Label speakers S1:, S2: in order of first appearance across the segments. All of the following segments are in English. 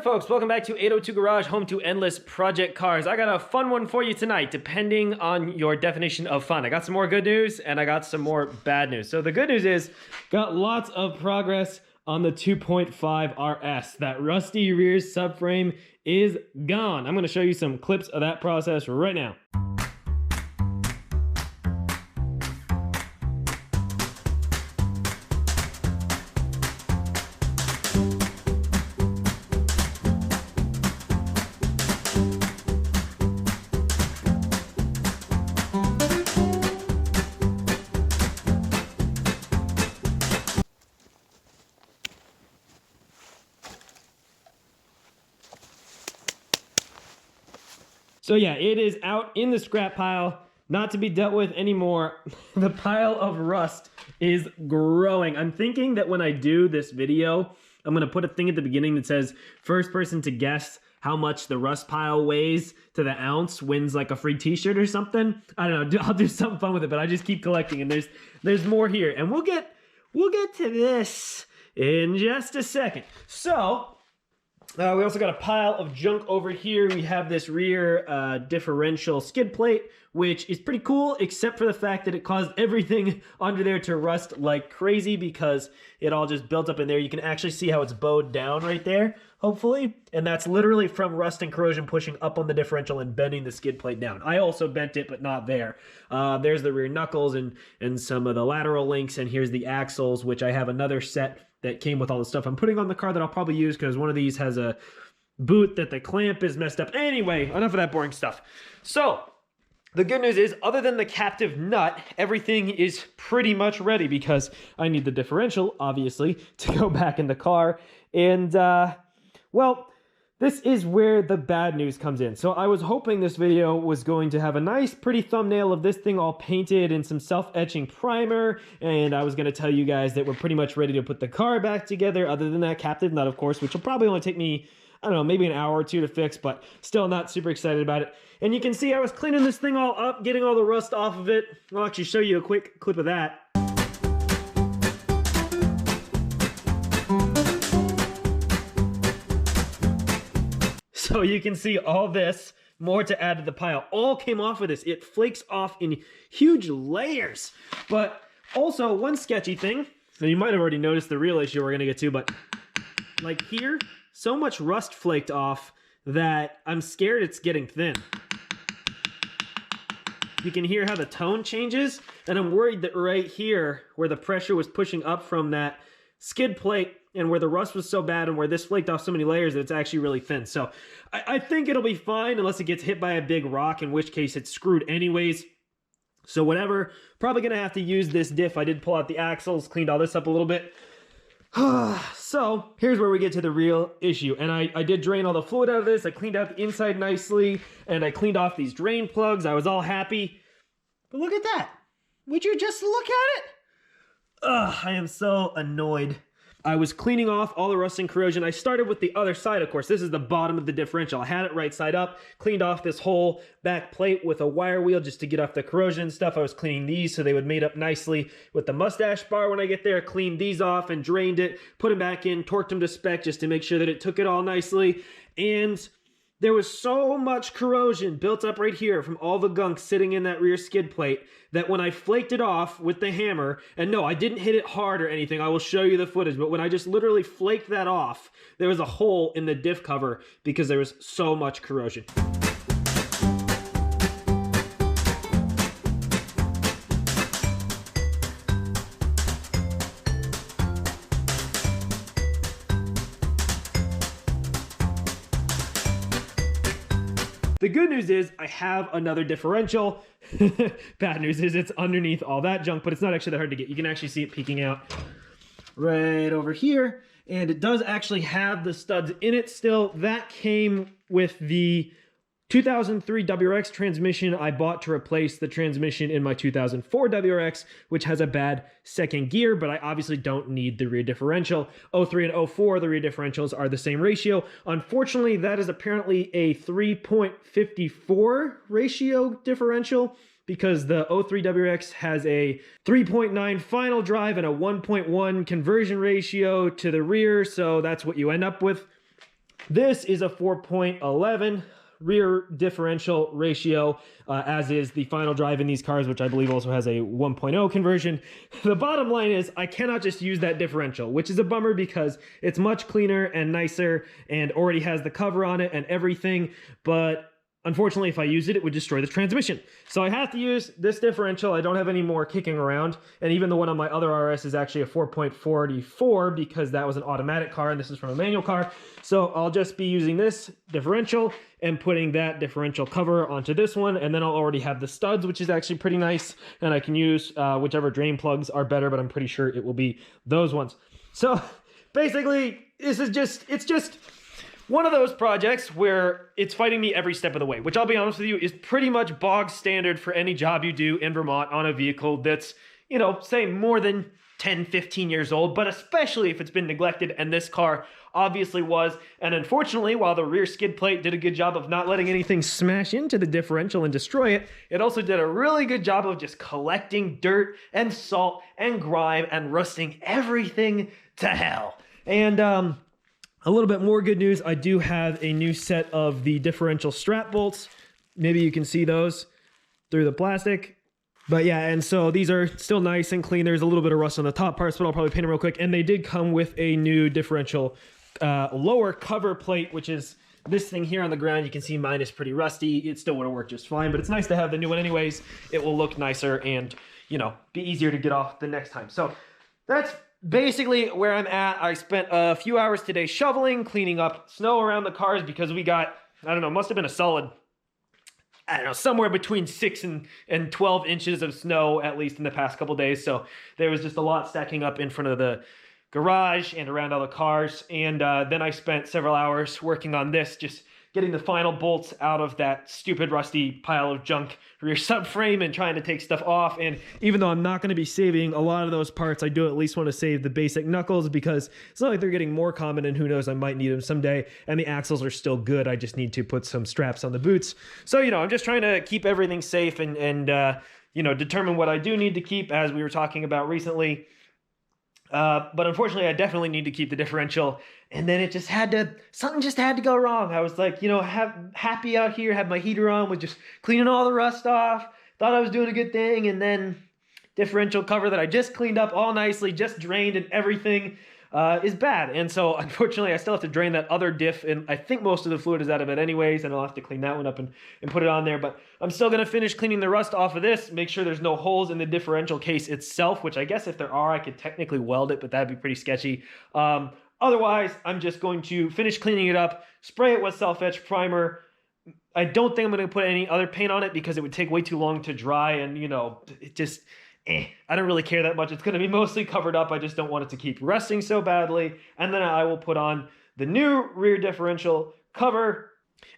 S1: folks? Welcome back to 802 Garage, home to endless project cars. I got a fun one for you tonight, depending on your definition of fun. I got some more good news, and I got some more bad news. So the good news is, got lots of progress on the 2.5 RS. That rusty rear subframe is gone. I'm going to show you some clips of that process right now. So yeah, it is out in the scrap pile, not to be dealt with anymore. The pile of rust is growing. I'm thinking that when I do this video, I'm gonna put a thing at the beginning that says, first person to guess how much the rust pile weighs to the ounce wins like a free t-shirt or something. I don't know, I'll do something fun with it, but I just keep collecting, and there's more here. And we'll get to this in just a second. So, we also got a pile of junk over here. We have this rear differential skid plate, which is pretty cool, except for the fact that it caused everything under there to rust like crazy because it all just built up in there. You can actually see how it's bowed down right there, hopefully. And that's literally from rust and corrosion pushing up on the differential and bending the skid plate down. I also bent it, but not there. There's the rear knuckles and some of the lateral links, and here's the axles, which I have another set that came with all the stuff I'm putting on the car that I'll probably use because one of these has a boot that the clamp is messed up. Anyway, enough of that boring stuff. So, the good news is, other than the captive nut, everything is pretty much ready because I need the differential, obviously, to go back in the car. And, well, this is where the bad news comes in. So I was hoping this video was going to have a nice, pretty thumbnail of this thing all painted in some self-etching primer, and I was going to tell you guys that we're pretty much ready to put the car back together, other than that captive nut, of course, which will probably only take me, I don't know, maybe an hour or two to fix, but still not super excited about it. And you can see I was cleaning this thing all up, getting all the rust off of it. I'll actually show you a quick clip of that. So you can see all this, more to add to the pile, all came off of this. It flakes off in huge layers. But also, one sketchy thing, and you might have already noticed the real issue we're gonna get to, but like here, so much rust flaked off that I'm scared it's getting thin. You can hear how the tone changes, and I'm worried that right here, where the pressure was pushing up from that skid plate, and where the rust was so bad and where this flaked off so many layers that it's actually really thin. So I think it'll be fine unless it gets hit by a big rock, in which case it's screwed anyways. So whatever, probably gonna have to use this diff. I did pull out the axles, cleaned all this up a little bit. So here's where we get to the real issue. And I did drain all the fluid out of this. I cleaned out the inside nicely, and I cleaned off these drain plugs. I was all happy. But look at that. Would you just look at it? Ugh, I am so annoyed. I was cleaning off all the rust and corrosion. I started with the other side, of course. This is the bottom of the differential. I had it right side up, cleaned off this whole back plate with a wire wheel just to get off the corrosion and stuff. I was cleaning these so they would mate up nicely with the mustache bar when I get there. Cleaned these off and drained it, put them back in, torqued them to spec just to make sure that it took it all nicely. And there was so much corrosion built up right here from all the gunk sitting in that rear skid plate that when I flaked it off with the hammer, and no, I didn't hit it hard or anything, I will show you the footage, but when I just literally flaked that off, there was a hole in the diff cover because there was so much corrosion. The good news is I have another differential. Bad news is it's underneath all that junk, but it's not actually that hard to get. You can actually see it peeking out right over here. And it does actually have the studs in it still. That came with the 2003 WRX transmission I bought to replace the transmission in my 2004 WRX, which has a bad second gear, but I obviously don't need the rear differential. 03 and 04, the rear differentials are the same ratio. Unfortunately, that is apparently a 3.54 ratio differential because the 03 WRX has a 3.9 final drive and a 1.1 conversion ratio to the rear, so that's what you end up with. This is a 4.11 rear differential ratio, as is the final drive in these cars, which I believe also has a 1.0 conversion. The bottom line is I cannot just use that differential, which is a bummer because it's much cleaner and nicer and already has the cover on it and everything, but unfortunately, if I use it, it would destroy the transmission. So I have to use this differential. I don't have any more kicking around. And even the one on my other RS is actually a 4.44 because that was an automatic car and this is from a manual car. So I'll just be using this differential and putting that differential cover onto this one. And then I'll already have the studs, which is actually pretty nice. And I can use whichever drain plugs are better, but I'm pretty sure it will be those ones. So basically, it's just one of those projects where it's fighting me every step of the way, which I'll be honest with you is pretty much bog standard for any job you do in Vermont on a vehicle that's, you know, say more than 10, 15 years old, but especially if it's been neglected, and this car obviously was. And unfortunately, while the rear skid plate did a good job of not letting anything smash into the differential and destroy it, it also did a really good job of just collecting dirt and salt and grime and rusting everything to hell. And, a little bit more good news, I do have a new set of the differential strap bolts. Maybe you can see those through the plastic. But yeah, and so these are still nice and clean. There's a little bit of rust on the top parts, but I'll probably paint them real quick. And they did come with a new differential lower cover plate, which is this thing here on the ground. You can see mine is pretty rusty. It still would have worked just fine, but it's nice to have the new one anyways. It will look nicer and, you know, be easier to get off the next time. So that's basically where I'm at. I spent a few hours today shoveling, cleaning up snow around the cars because we got, I don't know, must have been a solid, I don't know, somewhere between 6 and 12 inches of snow, at least in the past couple days. So there was just a lot stacking up in front of the garage and around all the cars. And then I spent several hours working on this, just getting the final bolts out of that stupid rusty pile of junk rear subframe and trying to take stuff off. And even though I'm not going to be saving a lot of those parts, I do at least want to save the basic knuckles because it's not like they're getting more common, and who knows, I might need them someday. And the axles are still good. I just need to put some straps on the boots. So, you know, I'm just trying to keep everything safe and you know, determine what I do need to keep, as we were talking about recently. But unfortunately, I definitely need to keep the differential. And then it just something just had to go wrong. I was like, you know, happy out here, had my heater on, was just cleaning all the rust off, thought I was doing a good thing. And then differential cover that I just cleaned up all nicely, just drained and everything, is bad. And so unfortunately, I still have to drain that other diff. And I think most of the fluid is out of it anyways. And I'll have to clean that one up and put it on there. But I'm still going to finish cleaning the rust off of this, make sure there's no holes in the differential case itself, which I guess if there are, I could technically weld it, but that'd be pretty sketchy. Otherwise, I'm just going to finish cleaning it up, spray it with self-etch primer. I don't think I'm going to put any other paint on it because it would take way too long to dry, and, you know, it just, I don't really care that much. It's going to be mostly covered up. I just don't want it to keep rusting so badly. And then I will put on the new rear differential cover,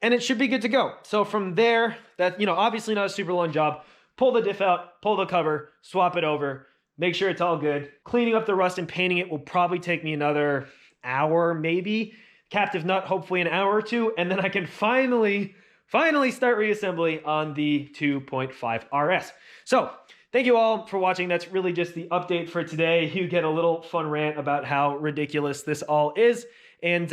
S1: and it should be good to go. So from there, that, you know, obviously not a super long job. Pull the diff out, pull the cover, swap it over, make sure it's all good. Cleaning up the rust and painting it will probably take me another hour, maybe. Captive nut, hopefully an hour or two, and then I can finally start reassembly on the 2.5 RS. So thank you all for watching. That's really just the update for today. You get a little fun rant about how ridiculous this all is. And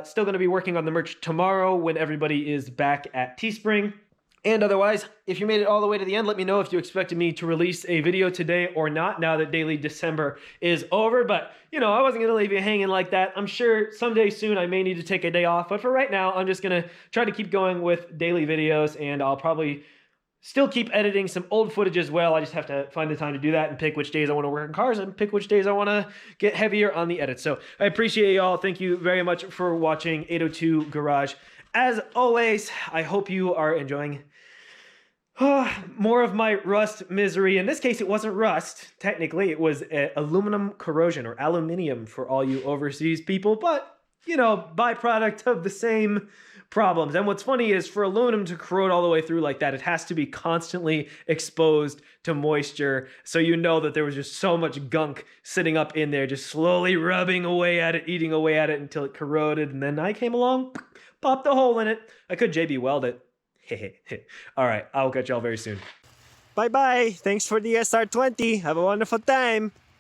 S1: still going to be working on the merch tomorrow when everybody is back at Teespring. And otherwise, if you made it all the way to the end, let me know if you expected me to release a video today or not, now that daily December is over. But, you know, I wasn't going to leave you hanging like that. I'm sure someday soon I may need to take a day off. But for right now, I'm just going to try to keep going with daily videos, and I'll probably still keep editing some old footage as well. I just have to find the time to do that and pick which days I want to work on cars and pick which days I want to get heavier on the edits. So I appreciate y'all. Thank you very much for watching 802 Garage. As always, I hope you are enjoying more of my rust misery. In this case, it wasn't rust. Technically, it was aluminum corrosion, or aluminium for all you overseas people. But, you know, byproduct of the same problems. And what's funny is for aluminum to corrode all the way through like that, it has to be constantly exposed to moisture. So you know that there was just so much gunk sitting up in there, just slowly rubbing away at it, eating away at it until it corroded. And then I came along, popped a hole in it. I could JB weld it. All right, I'll catch y'all very soon. Bye-bye. Thanks for the SR20. Have a wonderful time.